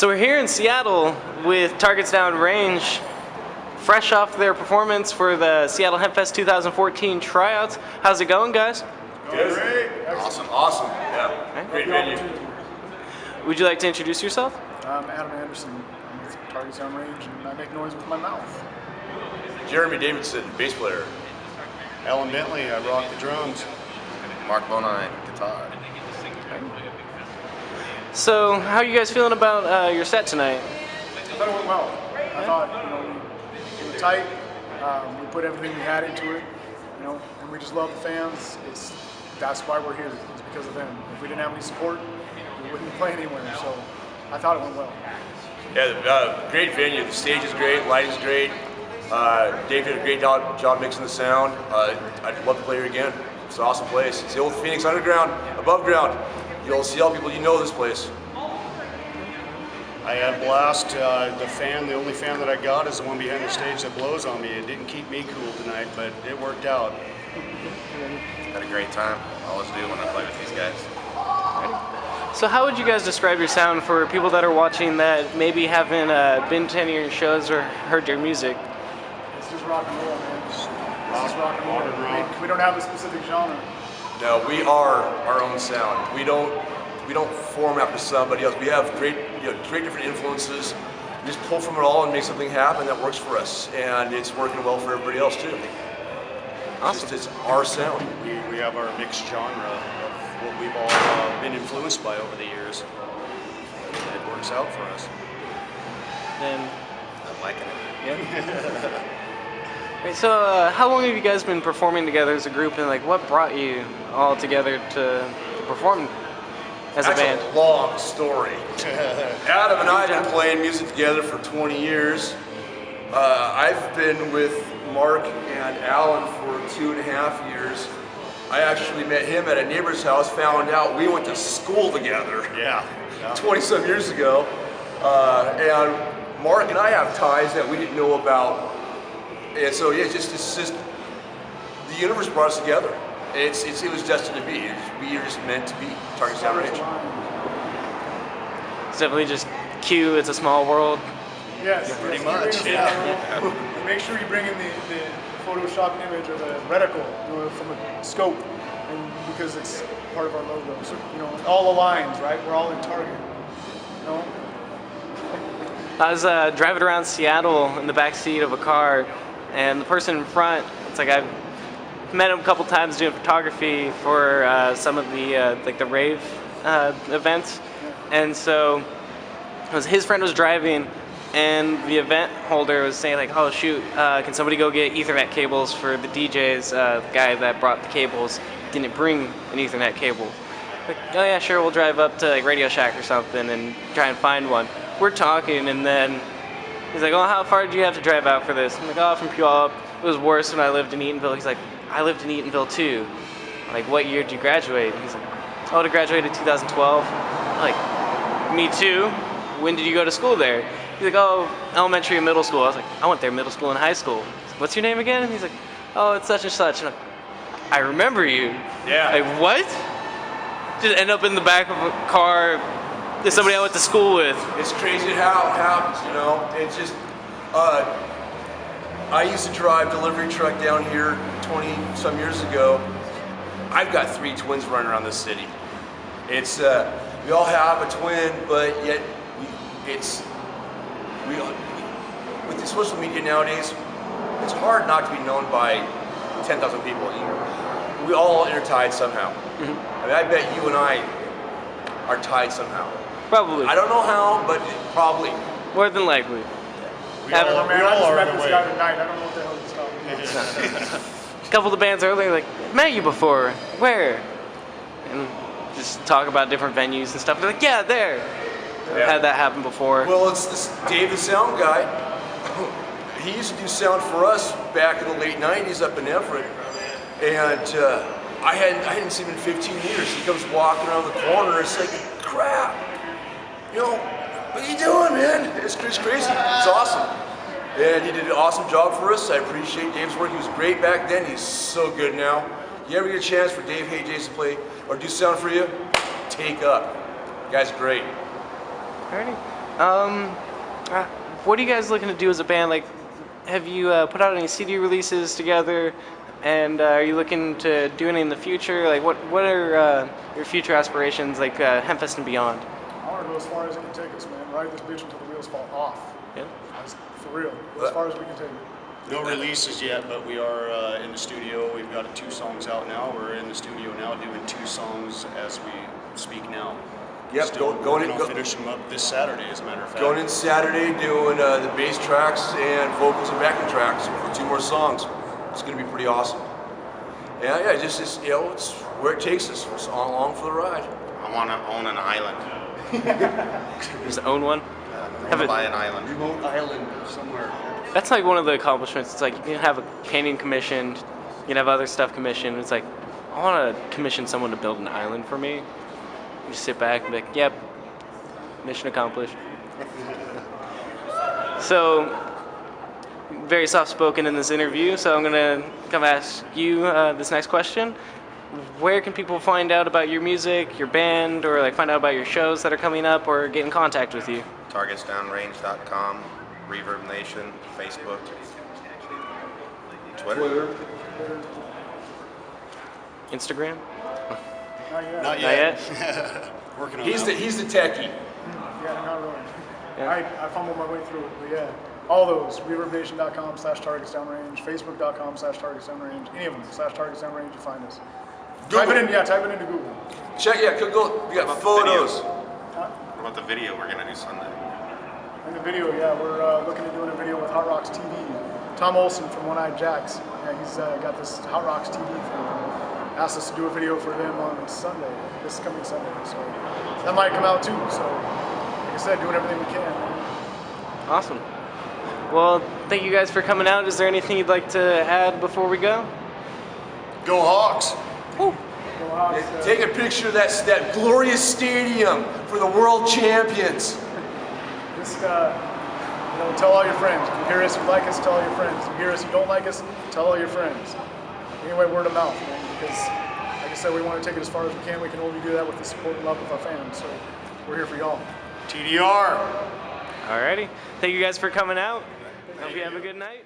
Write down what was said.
So we're here in Seattle with Targets Down Range, fresh off their performance for the Seattle Hempfest 2014 tryouts. How's it going, guys? Good. Great. Awesome. Yeah. Okay. Great venue. Would you like to introduce yourself? I'm Adam Anderson. I'm with Targets Down Range, and I make noise with my mouth. Jeremy Davidson, bass player. Alan Bentley, I rock the drums. Mark Bonine, guitar. So, how are you guys feeling about your set tonight? I thought it went well. I thought, we were tight. We put everything we had into it, and we just love the fans. That's why we're here. It's because of them. If we didn't have any support, we wouldn't play anywhere. So, I thought it went well. Yeah, great venue. The stage is great, lighting's great. Dave did a great job mixing the sound. I'd love to play here again. It's an awesome place. It's the old Phoenix Underground, above ground. You old Seattle people, you know this place. I had a blast. The only fan that I got is the one behind the stage that blows on me. It didn't keep me cool tonight, but it worked out. Had a great time. I always do when I play with these guys. So how would you guys describe your sound for people that are watching that maybe haven't been to any of your shows or heard your music? It's just rock and roll, man. It's just rock and roll. We don't have a specific genre. No, we are our own sound. We don't form after somebody else. We have great different influences. We just pull from it all and make something happen that works for us, and it's working well for everybody else too. Awesome. It's our sound. We have our mixed genre of what we've all been influenced by over the years. And it works out for us. And I'm liking it. yeah. Right, so how long have you guys been performing together as a group, and what brought you all together to perform as a band? That's a long story. Adam and I have been playing music together for 20 years. I've been with Mark and Alan for 2.5 years. I actually met him at a neighbor's house, found out we went to school together. Yeah. 20-some years ago. And Mark and I have ties that we didn't know about. And so yeah, it's just the universe brought us together. It was destined to be. We are just meant to be. Targets Down Range. It's definitely just Q. It's a small world. Yes, pretty much. Yeah. Make sure you bring in the Photoshop image or the reticle, from a scope, and because it's part of our logo. So it all aligns, right? We're all in Target. I was driving around Seattle in the back seat of a car, and the person in front, it's like I've met him a couple times doing photography for some of the the rave events, and so his friend was driving, and the event holder was saying oh shoot, can somebody go get Ethernet cables for the DJs? The guy that brought the cables didn't bring an Ethernet cable. Oh yeah, sure, we'll drive up to Radio Shack or something and try and find one. We're talking, and then he's like, oh, how far did you have to drive out for this? I'm like, oh, from Puyallup. It was worse when I lived in Eatonville. He's like, I lived in Eatonville too. I'm like, what year did you graduate? He's like, oh, I graduated in 2012. I'm like, me too. When did you go to school there? He's like, oh, elementary and middle school. I was like, I went there middle school and high school. Like, what's your name again? And he's like, oh, it's such and such. And I'm like, I remember you. Yeah. Like, what? Just end up in the back of a car. There's somebody I went to school with. It's crazy how it happens, It's just, I used to drive delivery truck down here 20-some years ago. I've got 3 twins running around this city. It's, we all have a twin, but yet with the social media nowadays, it's hard not to be known by 10,000 people. We all intertied somehow. Mm-hmm. I mean, I bet you and I are tied somehow. Probably. I don't know how, but probably. More than likely. I just met this guy tonight. I don't know what the hell he's talking about. A couple of the bands earlier, met you before. Where? And just talk about different venues and stuff. They're like, yeah, there. I've had that happen before. Well, it's this Dave, the sound guy. He used to do sound for us back in the late 90s up in Everett. And I hadn't seen him in 15 years. He comes walking around the corner. It's like, crap. What are you doing, man? It's crazy. It's awesome. And he did an awesome job for us. I appreciate Dave's work. He was great back then. He's so good now. You ever get a chance for Dave Hayes to play or do sound for you? Take up. The guy's great. Alrighty. What are you guys looking to do as a band? Like, have you put out any CD releases together? And are you looking to do any in the future? Like, what are your future aspirations, like Hempfest and beyond? I want to go as far as it can take us, man. Ride this bitch until the wheels fall off. Yeah. For real. Go as far as we can take it. No releases yet, but we are in the studio. We've got 2 songs out now. We're in the studio now doing 2 songs as we speak now. Yep, Still going to finish them up this Saturday, as a matter of fact. Going in Saturday, doing the bass tracks and vocals and backing tracks for 2 more songs. It's going to be pretty awesome. Yeah, just you know, it's where it takes us. We're along for the ride. I want to own an island. Just own one. I want to buy an island. Remote island somewhere. That's like one of the accomplishments. It's like you can have a painting commissioned, you can have other stuff commissioned. It's like, I want to commission someone to build an island for me. You just sit back and be like, yep, mission accomplished. So, very soft-spoken in this interview, so I'm going to come ask you this next question. Where can people find out about your music, your band, or like find out about your shows that are coming up, or get in contact with you? TargetsDownrange.com, Reverb Nation, Facebook, Twitter. Instagram? Not yet. Not Not yet. yet? Working on He's that. the techie. Yeah, not really. Yeah. I fumbled my way through it, but yeah. All those, reverbnation.com/targetsdownrange, facebook.com/targetsdownrange, any of them, /targetsdownrange, you find us. Type it into Google. Check, go. We got photos. What about the video we're going to do Sunday? In the video, yeah, we're looking at doing a video with Hot Rocks TV. Tom Olson from One Eyed Jacks, yeah, he's got this Hot Rocks TV for asked us to do a video for them on Sunday, this coming Sunday, so that might come out too, so like I said, doing everything we can. Awesome. Well, thank you guys for coming out. Is there anything you'd like to add before we go? Go Hawks! Go Hawks, Take a picture of that glorious stadium for the world champions. just, tell all your friends. If you hear us, you like us, tell all your friends. If you hear us, you don't like us, tell all your friends. Anyway, word of mouth, man, because like I said, we want to take it as far as we can. We can only do that with the support and love of our fans, so we're here for y'all. TDR! Alrighty. Thank you guys for coming out. Hope you have a good night.